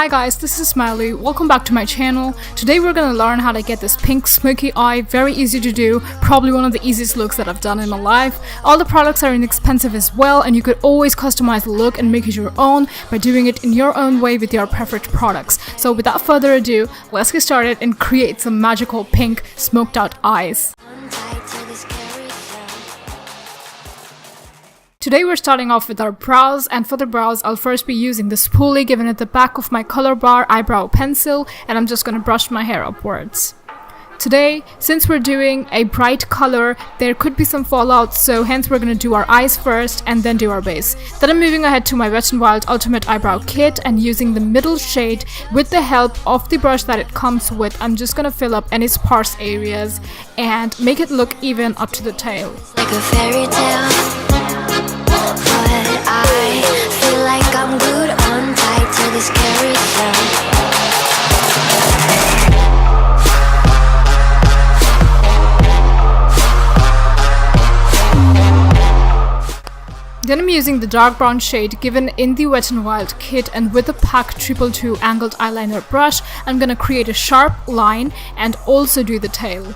Hi guys, this is Smiley. Welcome back to my channel. Today we're gonna learn how to get this pink smoky eye. Very easy to do, probably one of the easiest looks that I've done in my life. All the products are inexpensive as well, and you could always customize the look and make it your own by doing it in your own way with your preferred products. So without further ado, let's get started and create some magical pink smoked out eyes. Today we're starting off with our brows, and for the brows I'll first be using the spoolie given at the back of my color bar eyebrow pencil, and I'm just gonna brush my hair upwards. Today, since we're doing a bright color, there could be some fallout, so hence we're gonna do our eyes first and then do our base. Then I'm moving ahead to my Wet n Wild Ultimate Eyebrow Kit and using the middle shade with the help of the brush that it comes with. I'm just gonna fill up any sparse areas and make it look even up to the tail. Like a fairy tale. But I feel like I'm glued on tight to this carousel. Then I'm using the dark brown shade given in the Wet n Wild kit, and with the PAC 222 angled eyeliner brush, I'm gonna create a sharp line and also do the tail.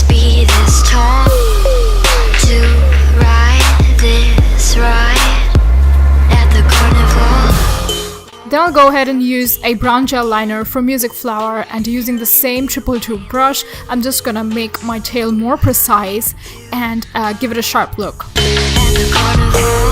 Be this tall to ride this ride at the carnival. Then I'll go ahead and use a brown gel liner from Music Flower, and using the same 222 brush, I'm just gonna make my tail more precise and give it a sharp look. At the carnival,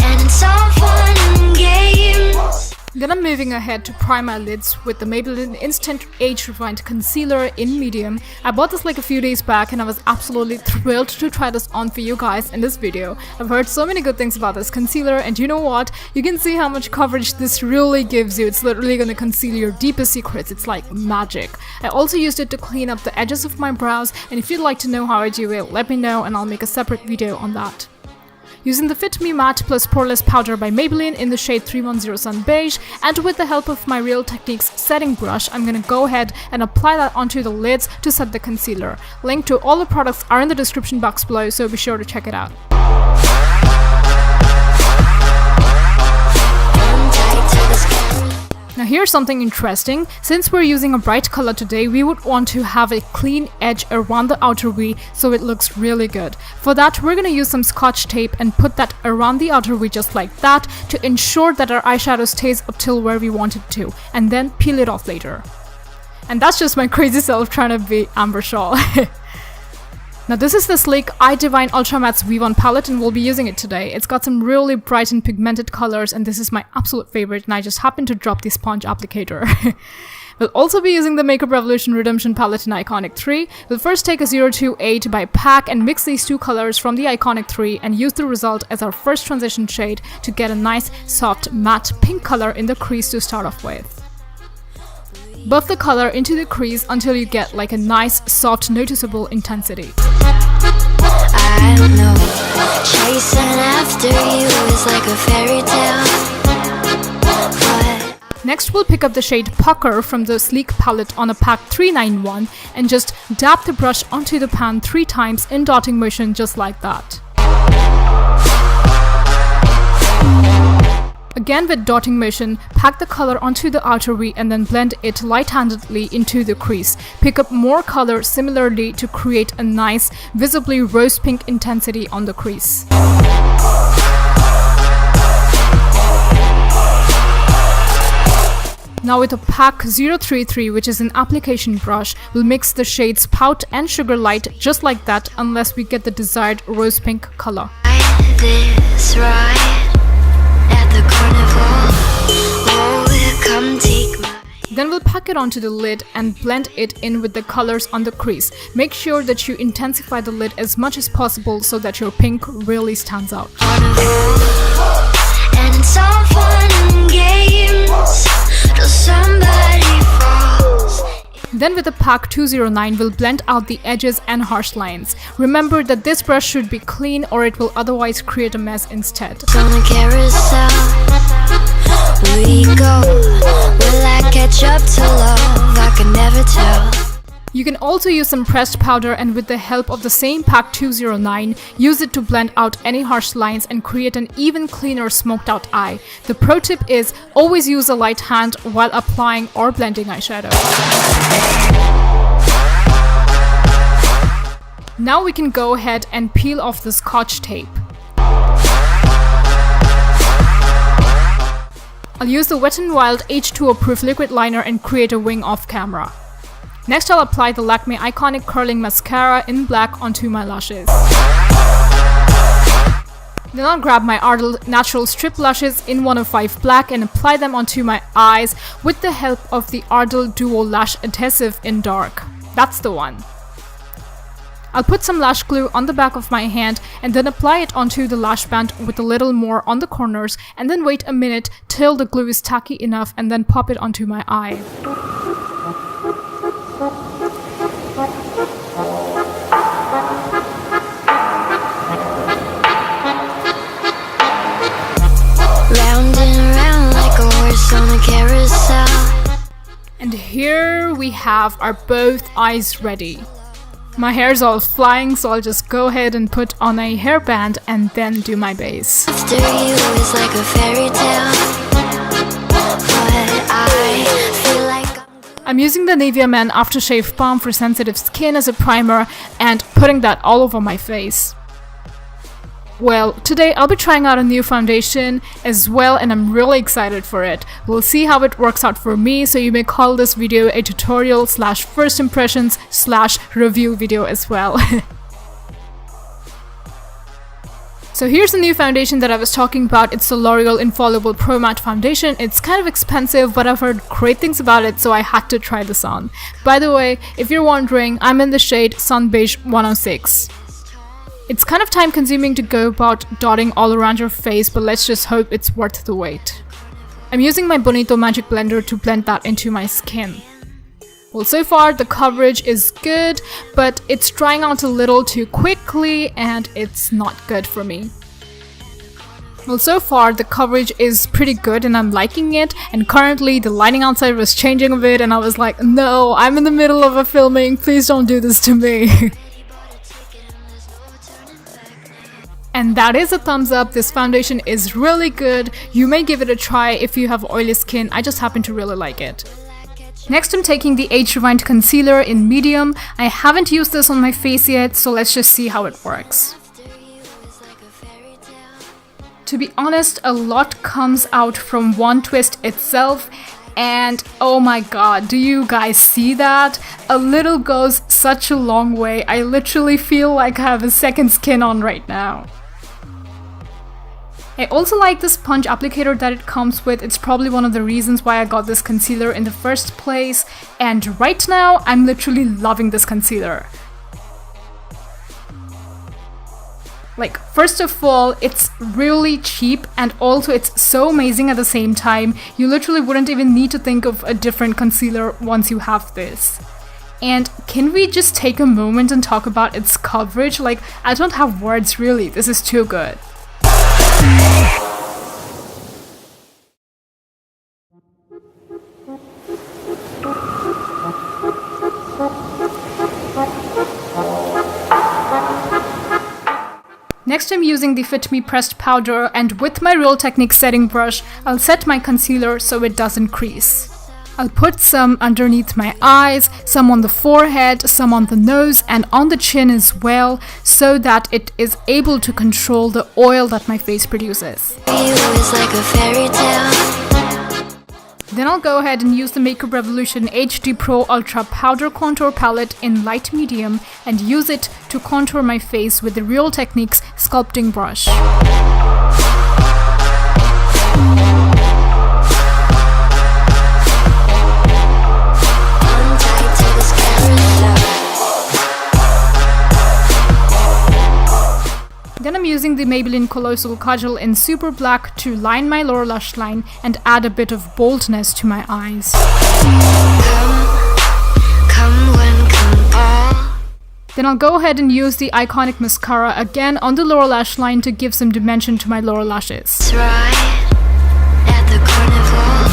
and it's all fun and games. Then I'm moving ahead to prime my lids with the Maybelline Instant Age Refined Concealer in medium. I bought this like a few days back and I was absolutely thrilled to try this on for you guys in this video. I've heard so many good things about this concealer, and you know what? You can see how much coverage this really gives you. It's literally gonna conceal your deepest secrets. It's like magic. I also used it to clean up the edges of my brows, and if you'd like to know how I do it, let me know and I'll make a separate video on that. Using the Fit Me Matte Plus Poreless Powder by Maybelline in the shade 310 Sun Beige, and with the help of my Real Techniques setting brush, I'm gonna go ahead and apply that onto the lids to set the concealer. Link to all the products are in the description box below, so be sure to check it out. Now here's something interesting. Since we're using a bright color today, we would want to have a clean edge around the outer V so it looks really good. For that, we're gonna use some Scotch tape and put that around the outer V just like that to ensure that our eyeshadow stays up till where we want it to, and then peel it off later. And that's just my crazy self trying to be Amber Shaw. Now this is the Sleek Eyedivine Ultra Matte's V1 palette, and we'll be using it today. It's got some really bright and pigmented colors, and this is my absolute favorite, and I just happened to drop the sponge applicator. We'll also be using the Makeup Revolution Redemption palette in Iconic 3. We'll first take a 028 by PAC and mix these two colors from the Iconic 3 and use the result as our first transition shade to get a nice soft matte pink color in the crease to start off with. Buff the color into the crease until you get like a nice, soft, noticeable intensity. I don't know, chasing after you is like a fairy tale. Next, we'll pick up the shade Pucker from the Sleek palette on a PAC 391 and just dab the brush onto the pan 3 times in dotting motion just like that. Again with dotting motion, pack the color onto the outer V and then blend it light-handedly into the crease. Pick up more color similarly to create a nice, visibly rose pink intensity on the crease. Now with a PAC 033, which is an application brush, we'll mix the shades Pout and Sugar Light just like that unless we get the desired rose pink color. This ride at the carnival. Oh, come take my... Then we'll pack it onto the lid and blend it in with the colors on the crease. Make sure that you intensify the lid as much as possible so that your pink really stands out. And it's all fun and games till somebody falls. Then with the PAC 209, we'll blend out the edges and harsh lines. Remember that this brush should be clean or it will otherwise create a mess instead. On the carousel, we go? Will I catch up to love? I can never tell. You can also use some pressed powder and with the help of the same Pack 209, use it to blend out any harsh lines and create an even cleaner smoked out eye. The pro tip is always use a light hand while applying or blending eyeshadow. Now we can go ahead and peel off the Scotch tape. I'll use the Wet n Wild H2O proof liquid liner and create a wing off camera. Next, I'll apply the Lakme Iconic Curling Mascara in black onto my lashes. Then I'll grab my Ardell Natural Strip Lashes in 105 Black and apply them onto my eyes with the help of the Ardell Duo Lash Adhesive in dark. That's the one. I'll put some lash glue on the back of my hand and then apply it onto the lash band with a little more on the corners and then wait a minute till the glue is tacky enough and then pop it onto my eye. Round and round like a horse on a carousel. And here we have our both eyes ready. My hair's all flying, so I'll just go ahead and put on a hairband and then do my base. After you is like a fairy tale, but I feel like I'm using the Nivea Men Aftershave Balm for sensitive skin as a primer and putting that all over my face. Well, today I'll be trying out a new foundation as well and I'm really excited for it. We'll see how it works out for me, so you may call this video a tutorial / first impressions / review video as well. So here's the new foundation that I was talking about. It's the L'Oreal Infallible Pro Matte Foundation. It's kind of expensive, but I've heard great things about it, so I had to try this on. By the way, if you're wondering, I'm in the shade Sun Beige 106. It's kind of time consuming to go about dotting all around your face, but let's just hope it's worth the wait. I'm using my Bonito Magic Blender to blend that into my skin. Well, so far the coverage is good, but it's drying out a little too quickly and it's not good for me. Well, so far the coverage is pretty good and I'm liking it, and currently the lighting outside was changing a bit and I was like, no, I'm in the middle of a filming, please don't do this to me. And that is a thumbs up. This foundation is really good. You may give it a try if you have oily skin. I just happen to really like it. Next, I'm taking the Age Rewind Concealer in medium. I haven't used this on my face yet, so let's just see how it works. To be honest, a lot comes out from one twist itself. And oh my god, do you guys see that? A little goes such a long way. I literally feel like I have a second skin on right now. I also like the sponge applicator that it comes with. It's probably one of the reasons why I got this concealer in the first place. And right now, I'm literally loving this concealer. Like, first of all, it's really cheap and also it's so amazing at the same time. You literally wouldn't even need to think of a different concealer once you have this. And can we just take a moment and talk about its coverage? Like, I don't have words really. This is too good. Next, I'm using the Fit Me pressed powder, and with my Real Techniques setting brush, I'll set my concealer so it doesn't crease. I'll put some underneath my eyes, some on the forehead, some on the nose, and on the chin as well, so that it is able to control the oil that my face produces. Then I'll go ahead and use the Makeup Revolution HD Pro Ultra Powder Contour Palette in light medium and use it to contour my face with the Real Techniques sculpting brush. Then I'm using the Maybelline Colossal Kajal in Super Black to line my lower lash line and add a bit of boldness to my eyes. Then I'll go ahead and use the Iconic Mascara again on the lower lash line to give some dimension to my lower lashes. Right at the carnival.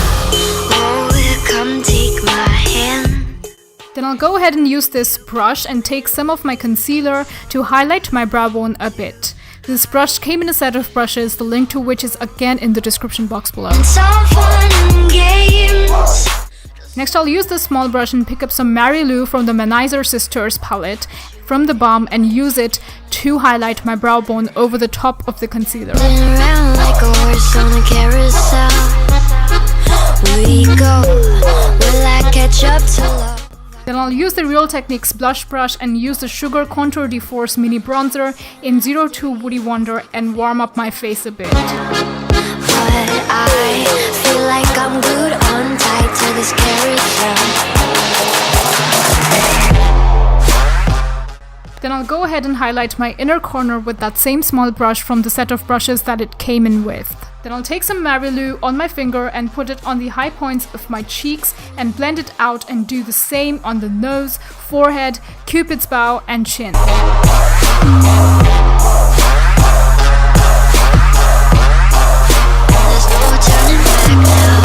Oh, come take my hand. Then I'll go ahead and use this brush and take some of my concealer to highlight my brow bone a bit. This brush came in a set of brushes, the link to which is again in the description box below. Some fun and games. Next, I'll use this small brush and pick up some Mary Lou from the Manizer Sisters palette from the Balm and use it to highlight my brow bone over the top of the concealer. Spin around like a horse on a carousel. We go, will I catch up to love? Then I'll use the Real Techniques blush brush and use the Sugar Contour de Force mini bronzer in 02 Woody Wonder and warm up my face a bit. But I feel like I'm glued on tight to this carousel. Then I'll go ahead and highlight my inner corner with that same small brush from the set of brushes that it came in with. Then I'll take some Mary Lou on my finger and put it on the high points of my cheeks and blend it out and do the same on the nose, forehead, Cupid's bow, and chin. There's no turning back now.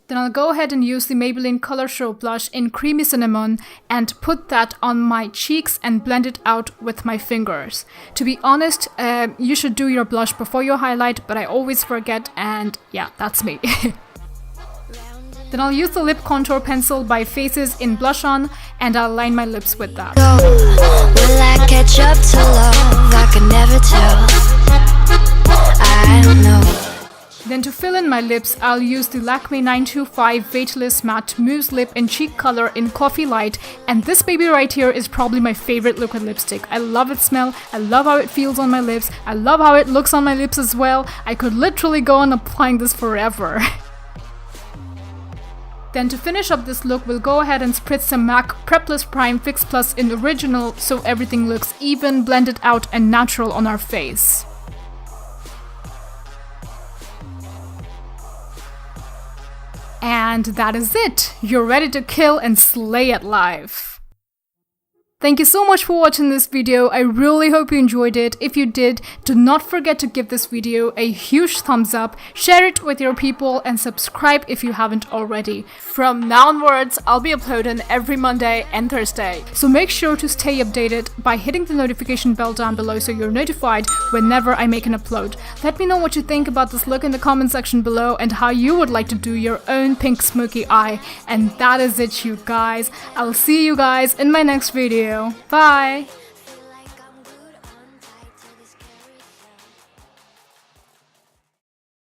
Then I'll go ahead and use the Maybelline Color Show blush in Creamy Cinnamon and put that on my cheeks and blend it out with my fingers. To be honest, you should do your blush before your highlight, but I always forget, and yeah, that's me. Then I'll use the lip contour pencil by Faces in Blush On and I'll line my lips with that. Go, will I catch up to love? I can never tell. I don't know. Then to fill in my lips, I'll use the Lakme 925 Weightless Matte Mousse Lip in Cheek Color in Coffee Light, and this baby right here is probably my favorite liquid lipstick. I love its smell, I love how it feels on my lips, I love how it looks on my lips as well. I could literally go on applying this forever. Then to finish up this look, we'll go ahead and spritz some MAC Prepless Prime Fix Plus in Original so everything looks even, blended out, and natural on our face. And that is it! You're ready to kill and slay at life! Thank you so much for watching this video. I really hope you enjoyed it. If you did, do not forget to give this video a huge thumbs up, share it with your people, and subscribe if you haven't already. From now onwards, I'll be uploading every Monday and Thursday. So make sure to stay updated by hitting the notification bell down below so you're notified whenever I make an upload. Let me know what you think about this look in the comment section below and how you would like to do your own pink smoky eye. And that is it, you guys. I'll see you guys in my next video. Bye!